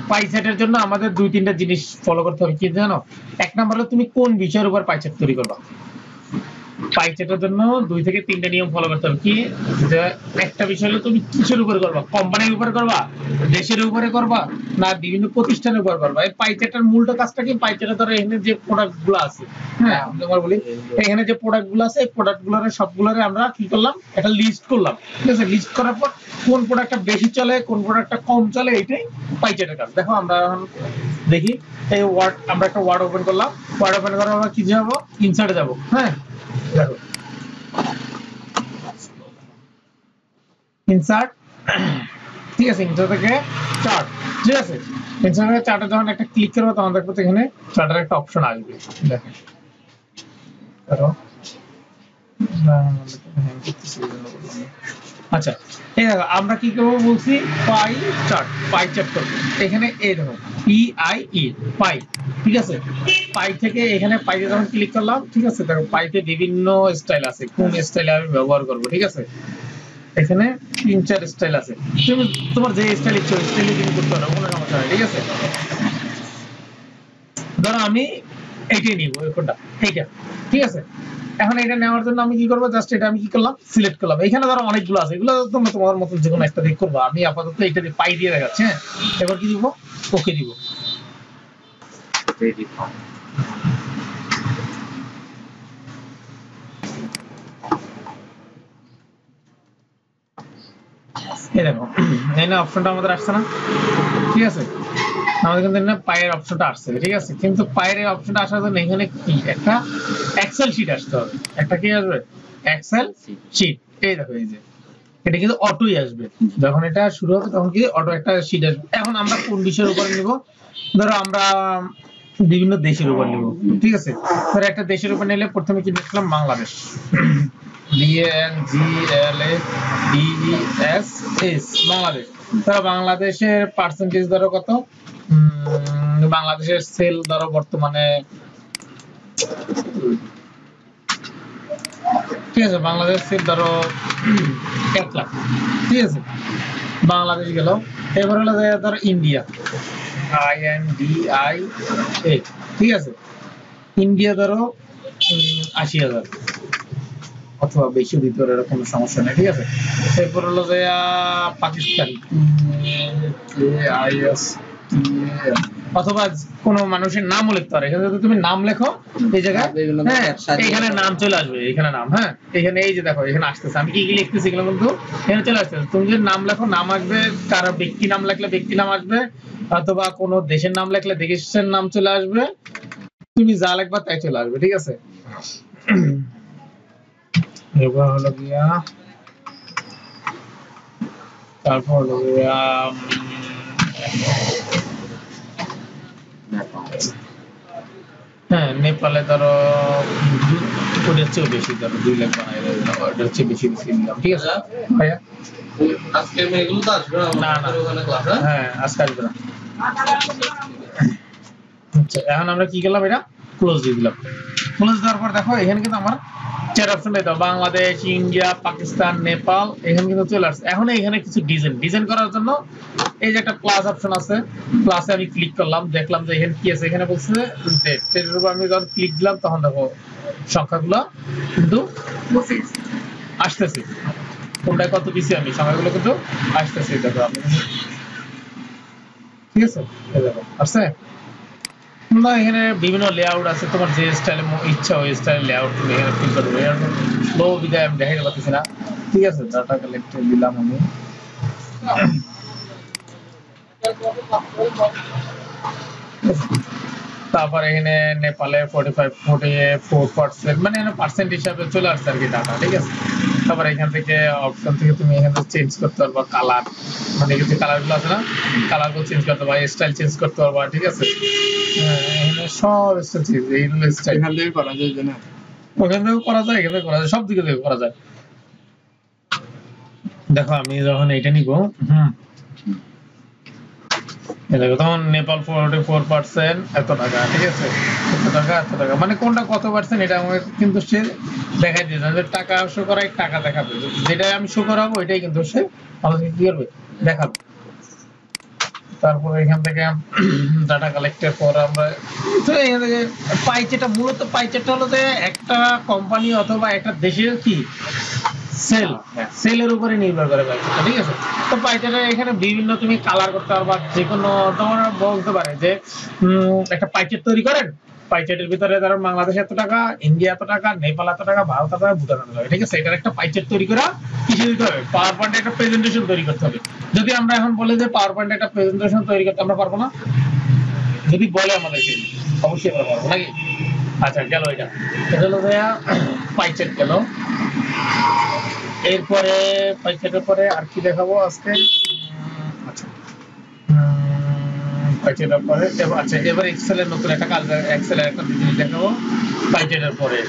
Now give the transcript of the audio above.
পাই চার্টের জন্য আমাদের দুই তিনটা জিনিস ফলো করতে হবে, কি জানো? এক নাম্বার হলো তুমি কোন বিষয়ের উপর পাই চার্ট তৈরি করবা। পাই চার্টের জন্য 2 থেকে 3টা নিয়ম ফলো করতে হবে। কি যে একটা বিষয় হলো তুমি কিসের উপরে করবা, কোম্পানির উপরে করবা, দেশের উপরে করবা, না বিভিন্ন প্রতিষ্ঠানের উপর করবা। এই পাই চার্টের মূলটা কাজটা কি, পাই চার্টে ধরো এখানে যে প্রোডাক্টগুলো আছে, হ্যাঁ আমরা বলি এখানে যে প্রোডাক্টগুলো আছে এই প্রোডাক্টগুলোর সবগুলোরে আমরা কি করলাম, একটা লিস্ট করলাম। ঠিক আছে, লিস্ট করার পর কোন প্রোডাক্টটা বেশি চলে কোন প্রোডাক্টটা কম চলে এটাই পাই চার্টের কাজ। দেখো আমরা এখন দেখি এই ওয়ার্ড, আমরা একটা ওয়ার্ড ওপেন করলাম, ওয়ার্ড ওপেন করার আমরা কি যাব, ইনসার্টে যাব। হ্যাঁ দেখো ইনসার্ট, ঠিক আছে, ইনসার্ট থেকে চার্ট, ঠিক আছে, ইনসার্ট থেকে চার্টে যখন একটা ক্লিক করব তখন দেখবো এখানে চার্টের একটা অপশন আসবে। দেখেন ধরো আচ্ছা এই দেখো আমরা কি করবো বলছি, পাই চার্ট, পাই চার্ট করবো। এখানে এই দেখো PIE পাই, ঠিক আছে, পাই থেকে এখানে পাইতে যখন ক্লিক করলাম, ঠিক আছে, দেখো পাইতে বিভিন্ন স্টাইল আছে, কোন স্টাইলে আমি ব্যবহার করব। ঠিক আছে, এখানে 3-4 স্টাইল আছে, তুমি তোমার যে স্টাইল ইচ্ছা স্টাইলে তুমি করতে পারো, কোনো সমস্যা নাই। ঠিক আছে, ধরো আমি এইটাই নিব, এই কোনটা এইটা, ঠিক আছে। এখন এটা নেওয়ার জন্য আমি কি করব, জাস্ট এটা আমি কি করলাম, সিলেক্ট করলাম। এখানে ধরো অনেকগুলো আছে, এগুলো তোমরা তোমার মতন যে কোনো একটা দিয়ে করবা, আমি আপাতত এটা দিয়ে পাই দিয়ে দেখাচ্ছি। হ্যাঁ এবার কি দিব, ওকে দিব। এই দেখো এখানে অপশনটা আমাদের আসছে না, ঠিক আছে, আমাদের কিন্তু এখানে পায়ের অপশনটা আসছে, ঠিক আছে, কিন্তু পায়ের অপশনটা আসার জন্য এখানে কি একটা এক্সেল শীট আসতে হবে। একটা কি আসবে, এক্সেল শীট। এই দেখো এই যে এটা কিন্তু অটোই আসবে, যখন এটা শুরু হবে তখন কি অটো একটা শীট আসবে। এখন আমরা কোন বিষয়ের উপর নিব, ধরো আমরা বিভিন্ন দেশের উপর নিব, ঠিক আছে, ধরো একটা দেশের উপর নিলে প্রথমে কি লিখলাম, বাংলাদেশ, BANGLADES, বাংলাদেশ। ধরো বাংলাদেশের পার্সেন্টেজ ধরো কত, বাংলাদেশের সেল ধরো বর্তমানে, ঠিক আছে, বাংলাদেশ সেল ধরো 1 লাখ, ঠিক আছে, বাংলাদেশ গেল। এবার হলো ধরো ইন্ডিয়া, INDIA, ঠিক আছে, ইন্ডিয়া ধরো 80,000 অথবা বেশি দিতে পারে, এরকম সমস্যা নেই। ঠিক আছে, এরপর হলো যে পাকিস্তান, অথবা কোনো মানুষের নামও লিখতে পারে, এখানে যদি তুমি নাম লেখো এই জায়গায়, হ্যাঁ এখানে নাম চলে আসবে, এখানে নাম, হ্যাঁ এখানে এই যে দেখো এখানে আসতেছে, আমি কি কি লিখতেছি এগুলো কিন্তু এখানে চলে আসতেছে। তুমি যদি নাম লেখো নাম আসবে, কারো ব্যক্তি নাম লিখলে ব্যক্তি নাম আসবে, অথবা কোনো দেশের নাম লিখলে দেশের নাম চলে আসবে, তুমি যা লিখবা তাই চলে আসবে। ঠিক আছে, এবার হলো গিয়া তারপর হলো গিয়া হ্যাঁ নেপালে ধরো ওটা হচ্ছে বেশি, ধরো 2 লাখ বানাই ওটা হচ্ছে বেশি বেশি নিলাম। ঠিক আছে ভাইয়া, আজকে এগুলো তো আসবে না, না ওখানে ক্লাস, হ্যাঁ আজকে আসবে না। আচ্ছা এখন আমরা কি করলাম, এটা ক্লোজ দিয়ে দিলাম। ক্লোজ দেওয়ার পর দেখো এখানে কিন্তু আমার 4 অপশন পেয়ে যাবো, বাংলাদেশ, ইন্ডিয়া, পাকিস্তান, নেপাল, এখানে কিন্তু চলে আসছে। এখন এখানে কিছু ডিজাইন করার জন্য এই যে একটা প্লাস অপশন আছে, প্লাসে আমি ক্লিক করলাম, দেখলাম যে এখানে কি আছে, এখানে বলছে ডেটের উপর আমি যখন ক্লিক দিলাম তখন দেখো সংখ্যাগুলো কিন্তু আসতেছে, কোনটা কত দিছি আমি সংখ্যাগুলো কিন্তু আসতেছে, দেখো আমি, ঠিক আছে, এই দেখো আসছে না। এখানে বিভিন্ন লেআউট আছে, তোমার যে স্টাইলে ইচ্ছা ওই স্টাইল লেআউট তুমি এখানে ফিল করতে পারবে। এরকম স্লো বিদায় আমি দেখাইতে পারতেছি না। ঠিক আছে, ডাটা কালেক্ট দিলাম আমি, তারপর এখানে নেপালে 44%, মানে পার্সেন্ট হিসাবে চলে আসছে আর কি ডাটা। ঠিক আছে, তারপর এখান থেকে অপশন থেকে তুমি এখানে চেঞ্জ করতে পারবা কালার, মানে কিছু কালার গুলো আছে না, কালার গুলো চেঞ্জ করতে পারবা, স্টাইল চেঞ্জ করতে পারবা। ঠিক আছে, এখানে সব স্টাইল চেঞ্জ, এইগুলো স্টাইল এখান থেকে করা যায় না, ওখান থেকেও করা যায়, এখান থেকে করা যায়, সব দিকে থেকে করা যায়। দেখো আমি যখন এটা নিব, দেখো তখন নেপাল 44% এত টাকা, ঠিক আছে, এত টাকা, মানে কোনটা কত পার্সেন্ট এটা আমাকে কিন্তু সে দেখাই দিয়েছে, যে টাকা শো করাই টাকা দেখাবে, যেটা আমি শো করাবো ওইটাই কিন্তু সে আমাকে কি করবে, দেখাবে। তারপরে এখান থেকে ডাটা কালেক্টের পর আমরা তো এখান থেকে পাই চার্টটা, মূলত পাই চার্টটা হলো যে একটা কোম্পানি অথবা একটা দেশের কি সেল, সেলের উপরে নির্ভর করে পাই চার্টটা, ঠিক আছে। তো পাই চার্টে এখানে বিভিন্ন তুমি কালার করতে পারবা, যে কোনো তোমার বলতে পারে যে একটা পাই চার্ট তৈরি করেন, পাই চার্টের ভিতরে ধরো বাংলাদেশ এত টাকা, ইন্ডিয়া এত টাকা, নেপাল এত টাকা, ভারত এত টাকা, ভুটান এত টাকা, ঠিক আছে। এটার একটা পাই চার্ট তৈরি করা কিছু দিতে হবে, পাওয়ার পয়েন্টে একটা প্রেজেন্টেশন তৈরি করতে হবে। যদি আমরা এখন বলি যে পাওয়ার পয়েন্টে একটা প্রেজেন্টেশন তৈরি করতে, আমরা পারবো না? যদি বলে আমাদেরকে, অবশ্যই আমরা পারবো নাকি? আচ্ছা গেল এটা, এটা হলো ভাইয়া পাই চার্ট গেল। এরপরে পাই চার্টের পরে আর কি দেখাবো আজকে? আচ্ছা পাই চার্টের পরে আচ্ছা এবার এক্সেলের নতুন একটা কাজ, এক্সেলের একটা জিনিস দেখাবো পাই চার্টের পরে।